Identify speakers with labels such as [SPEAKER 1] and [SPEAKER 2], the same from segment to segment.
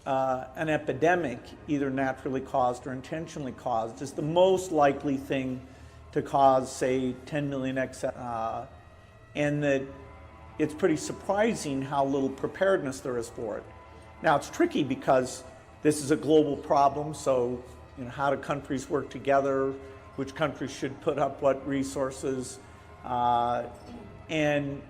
[SPEAKER 1] an epidemic, either naturally caused or intentionally caused, is the most likely thing to cause, say, 10 million excess, and that it's pretty surprising how little preparedness there is for it. Now, it's tricky because this is a global problem, so how do countries work together? Which countries should put up what resources? And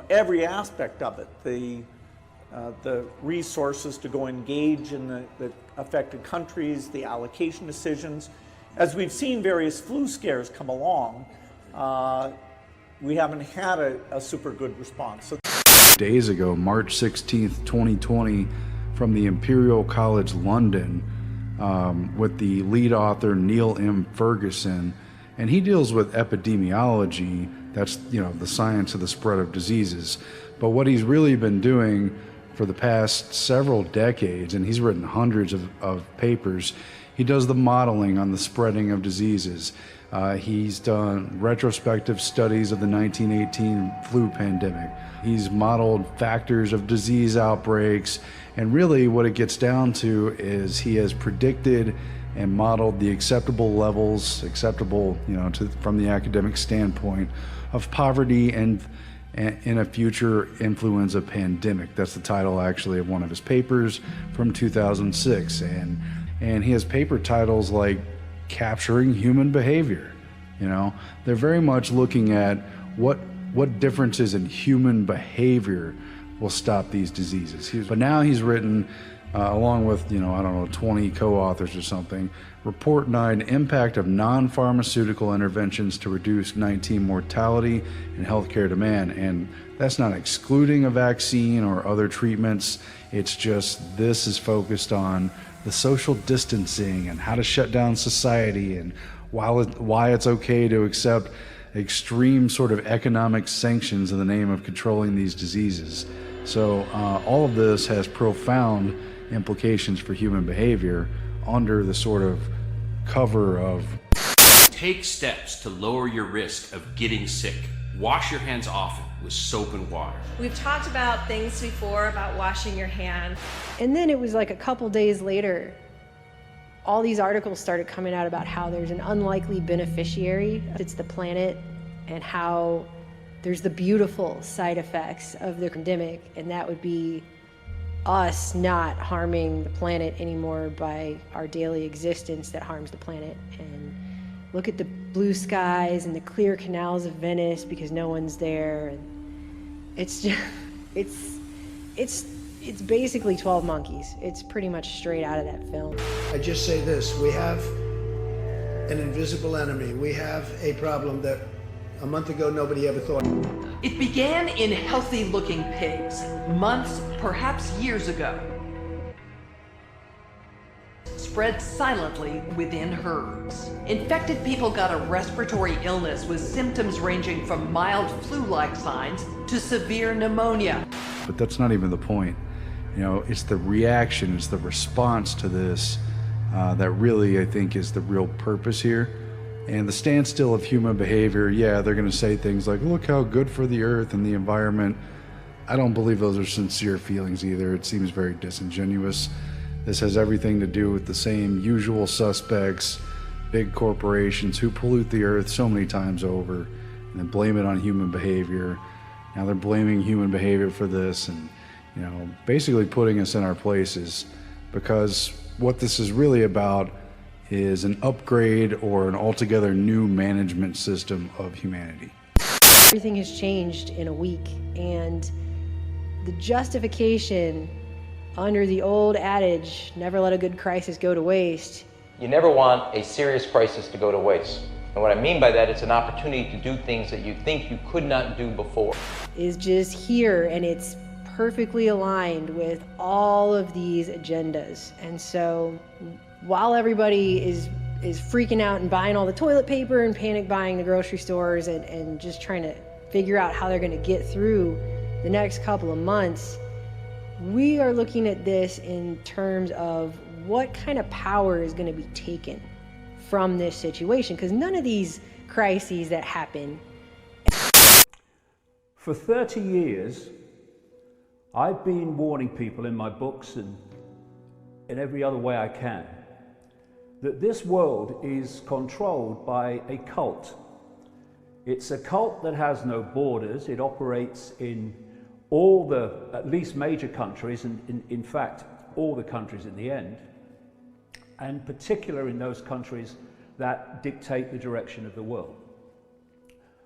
[SPEAKER 1] every aspect of it, the resources to go engage in the affected countries, the allocation decisions. As we've seen various flu scares come along, we haven't had a super good response. So
[SPEAKER 2] days ago, March 16th, 2020, from the Imperial College London, with the lead author Neil M. Ferguson, and he deals with epidemiology. That's the science of the spread of diseases. But what he's really been doing for the past several decades, and he's written hundreds of papers, he does the modeling on the spreading of diseases. He's done retrospective studies of the 1918 flu pandemic. He's modeled factors of disease outbreaks, and really what it gets down to is he has predicted and modeled the acceptable levels, from the academic standpoint, of poverty and in a future influenza pandemic. That's the title actually of one of his papers from 2006. And he has paper titles like Capturing Human Behavior. They're very much looking at what differences in human behavior will stop these diseases. But now he's written, along with, 20 co-authors or something, Report 9, Impact of Non-Pharmaceutical Interventions to Reduce COVID-19 Mortality and Healthcare Demand. And that's not excluding a vaccine or other treatments. It's just this is focused on the social distancing and how to shut down society, and why it's okay to accept extreme sort of economic sanctions in the name of controlling these diseases. So all of this has profound implications for human behavior under the sort of cover of
[SPEAKER 3] take steps to lower your risk of getting sick. Wash your hands often with soap and water.
[SPEAKER 4] We've talked about things before about washing your hands.
[SPEAKER 5] And then it was like a couple days later, all these articles started coming out about how there's an unlikely beneficiary. It's the planet, and how there's the beautiful side effects of the pandemic, and that would be us not harming the planet anymore by our daily existence that harms the planet. And look at the blue skies and the clear canals of Venice because no one's there. And it's just, it's basically 12 Monkeys. It's pretty much straight out of that film.
[SPEAKER 6] I just say this: we have an invisible enemy. We have a problem that a month ago nobody ever thought.
[SPEAKER 7] It began in healthy-looking pigs, months, perhaps years ago. Spread silently within herds. Infected people got a respiratory illness with symptoms ranging from mild flu-like signs to severe pneumonia.
[SPEAKER 2] But that's not even the point. It's the reaction, it's the response to this that really, I think, is the real purpose here. And the standstill of human behavior, yeah, they're going to say things like, look how good for the earth and the environment. I don't believe those are sincere feelings either. It seems very disingenuous. This has everything to do with the same usual suspects, big corporations who pollute the earth so many times over and then blame it on human behavior. Now they're blaming human behavior for this and, basically putting us in our places, because what this is really about is an upgrade or an altogether new management system of humanity.
[SPEAKER 5] Everything has changed in a week, and the justification under the old adage, never let a good crisis go to waste.
[SPEAKER 8] You never want a serious crisis to go to waste. And what I mean by that, it's an opportunity to do things that you think you could not do before.
[SPEAKER 5] Is just here, and it's perfectly aligned with all of these agendas. And so while everybody is freaking out and buying all the toilet paper and panic buying the grocery stores and just trying to figure out how they're going to get through the next couple of months, we are looking at this in terms of what kind of power is going to be taken from this situation, because none of these crises that happen.
[SPEAKER 9] For 30 years, I've been warning people in my books and in every other way I can, that this world is controlled by a cult. It's a cult that has no borders. It operates in all the, at least major countries, and in fact, all the countries in the end, and particularly in those countries that dictate the direction of the world.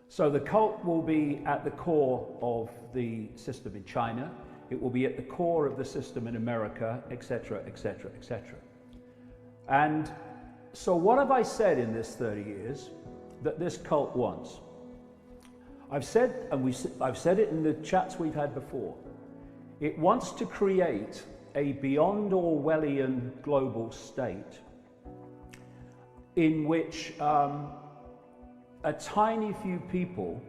[SPEAKER 9] So the cult will be at the core of the system in China. It will be at the core of the system in America, etc., etc., etc. And so what have I said in this 30 years that this cult wants? I've said, and I've said it in the chats we've had before, it wants to create a beyond Orwellian global state in which a tiny few people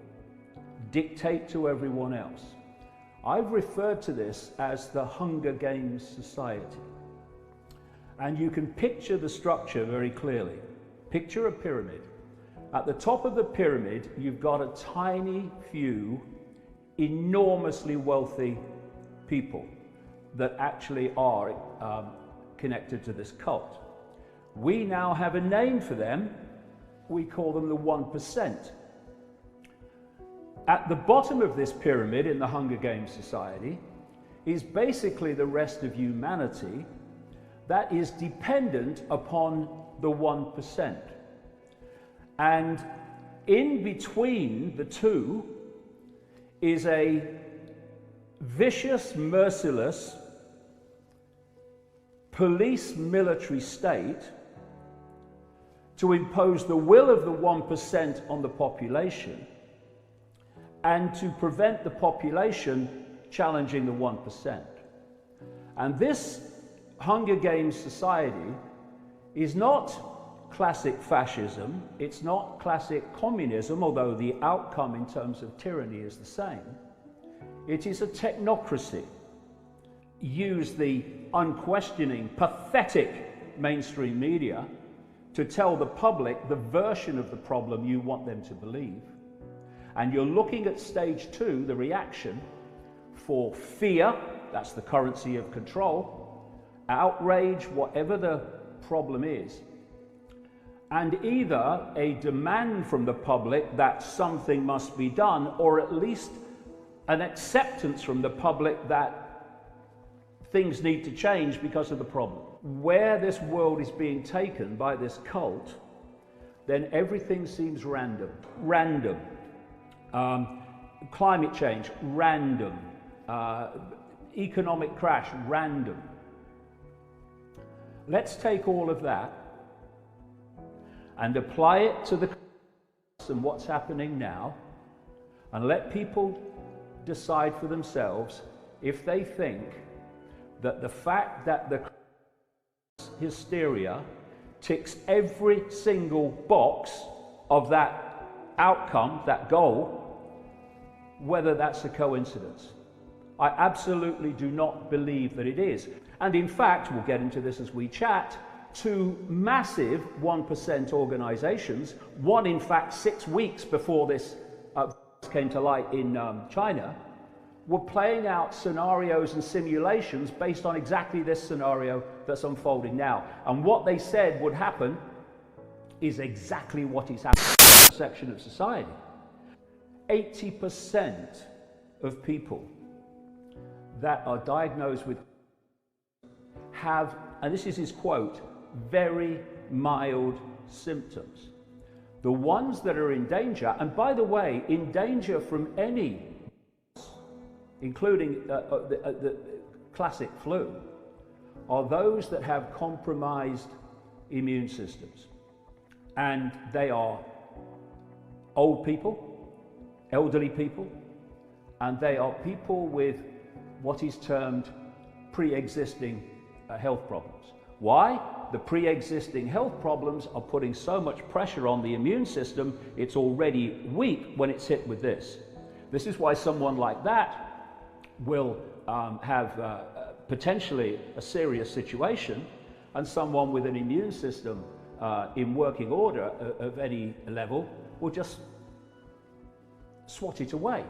[SPEAKER 9] dictate to everyone else. I've referred to this as the Hunger Games society. And you can picture the structure very clearly. Picture a pyramid. At the top of the pyramid, you've got a tiny few enormously wealthy people that actually are connected to this cult. We now have a name for them. We call them the 1%. At the bottom of this pyramid in the Hunger Games society is basically the rest of humanity that is dependent upon the 1%. And in between the two is a vicious, merciless police military state to impose the will of the 1% on the population and to prevent the population challenging the 1%. And this Hunger Games society is not classic fascism, it's not classic communism, although the outcome in terms of tyranny is the same. It is a technocracy. Use the unquestioning, pathetic mainstream media to tell the public the version of the problem you want them to believe. And you're looking at stage 2, the reaction, for fear, that's the currency of control, outrage, whatever the problem is, and either a demand from the public that something must be done, or at least an acceptance from the public that things need to change because of the problem. Where this world is being taken by this cult, then everything seems random. Random. Climate change, random. Economic crash, random. Let's take all of that and apply it to the and what's happening now, and let people decide for themselves if they think that the fact that the hysteria ticks every single box of that outcome, that goal, whether that's a coincidence. I absolutely do not believe that it is. And in fact, we'll get into this as we chat, two massive 1% organizations, one in fact 6 weeks before this came to light in China, were playing out scenarios and simulations based on exactly this scenario that's unfolding now. And what they said would happen is exactly what is happening in that section of society. 80% of people that are diagnosed with have, and this is his quote, very mild symptoms. The ones that are in danger, and by the way, in danger from any, including the classic flu, are those that have compromised immune systems. And they are old people, elderly people, and they are people with what is termed pre-existing health problems. Why? The pre-existing health problems are putting so much pressure on the immune system, it's already weak when it's hit with this. This is why someone like that will have potentially a serious situation, and someone with an immune system in working order of any level will just swat it away.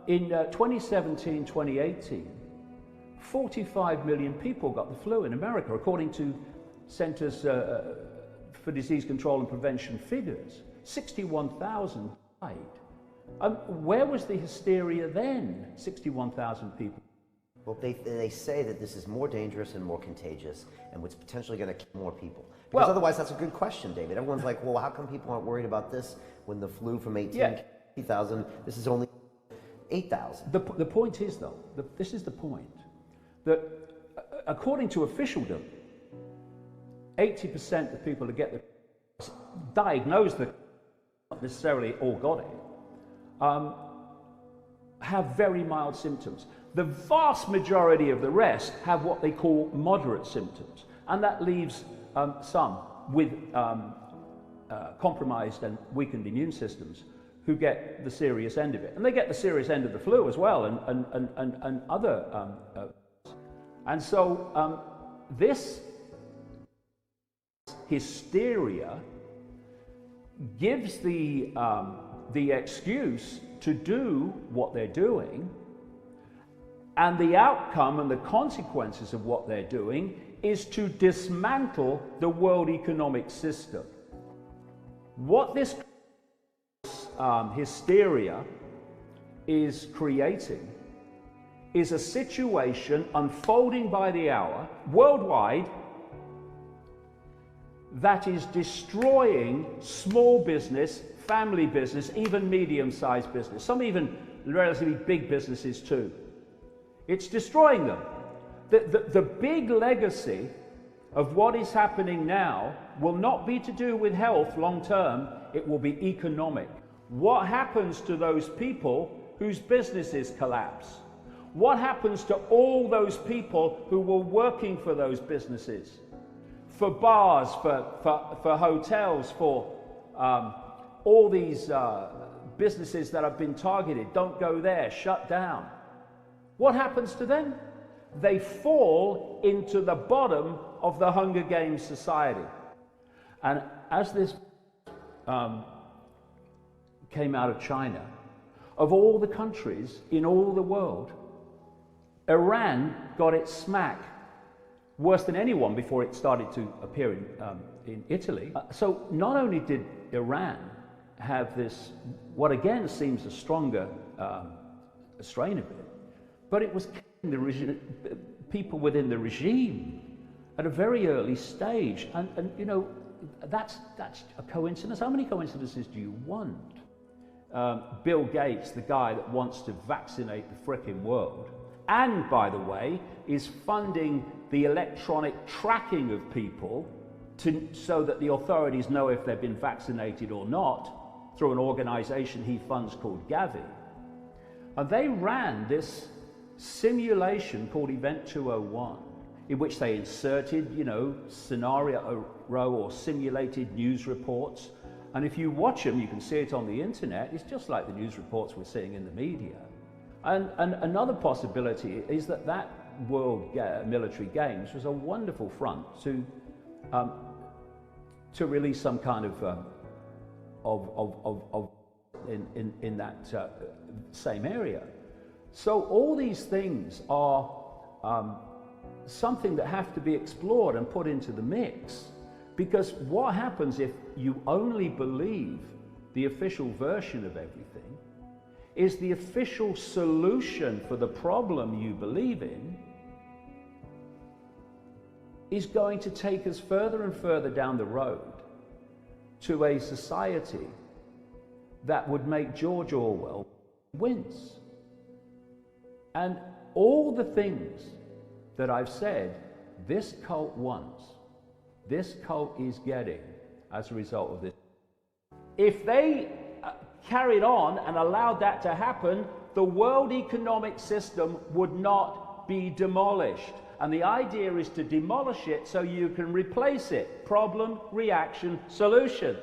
[SPEAKER 9] In 2017, 2018, 45 million people got the flu in America, according to Centers for Disease Control and Prevention figures. 61,000 died. Where was the hysteria then? 61,000 people.
[SPEAKER 10] Well, they say that this is more dangerous and more contagious, and what's potentially going to kill more people. Because
[SPEAKER 9] Well-
[SPEAKER 10] otherwise, that's a good question, David. Everyone's like, well, how come people aren't worried about this when the flu from 18,000, this is only 8,000?
[SPEAKER 9] The point is, though, this is the point, that according to officialdom, 80% of people who get the diagnosed, not necessarily all got it, have very mild symptoms. The vast majority of the rest have what they call moderate symptoms, and that leaves some with compromised and weakened immune systems who get the serious end of it. And they get the serious end of the flu as well, and other. And so this hysteria gives the excuse to do what they're doing, and the outcome and the consequences of what they're doing is to dismantle the world economic system. What this hysteria is creating is a situation unfolding by the hour worldwide that is destroying small business, family business, even medium-sized business, some even relatively big businesses too. It's destroying them. The big legacy of what is happening now will not be to do with health long term, it will be economic. What happens to those people whose businesses collapse? What happens to all those people who were working for those businesses? For bars, for hotels, for all these businesses that have been targeted, don't go there, shut down. What happens to them? They fall into the bottom of the Hunger Games society. And as this came out of China, of all the countries in all the world, Iran got its smack worse than anyone before it started to appear in Italy. So not only did Iran have this, what again seems a stronger strain of it, but it was killing the people within the regime at a very early stage. And you know, that's a coincidence. How many coincidences do you want? Bill Gates, the guy that wants to vaccinate the frickin' world, and by the way, is funding the electronic tracking of people so that the authorities know if they've been vaccinated or not through an organization he funds called Gavi. And they ran this simulation called Event 201, in which they inserted, you know, scenario or simulated news reports. And if you watch them, you can see it on the internet. It's just like the news reports we're seeing in the media. And another possibility is that that World Military Games was a wonderful front to release some kind of in that same area. So all these things are something that have to be explored and put into the mix, because what happens if you only believe the official version of everything is the official solution for the problem you believe in is going to take us further and further down the road to a society that would make George Orwell wince. And all the things that I've said, this cult wants, this cult is getting as a result of this. If they carried on and allowed that to happen, the world economic system would not be demolished. And the idea is to demolish it so you can replace it. Problem, reaction, solution.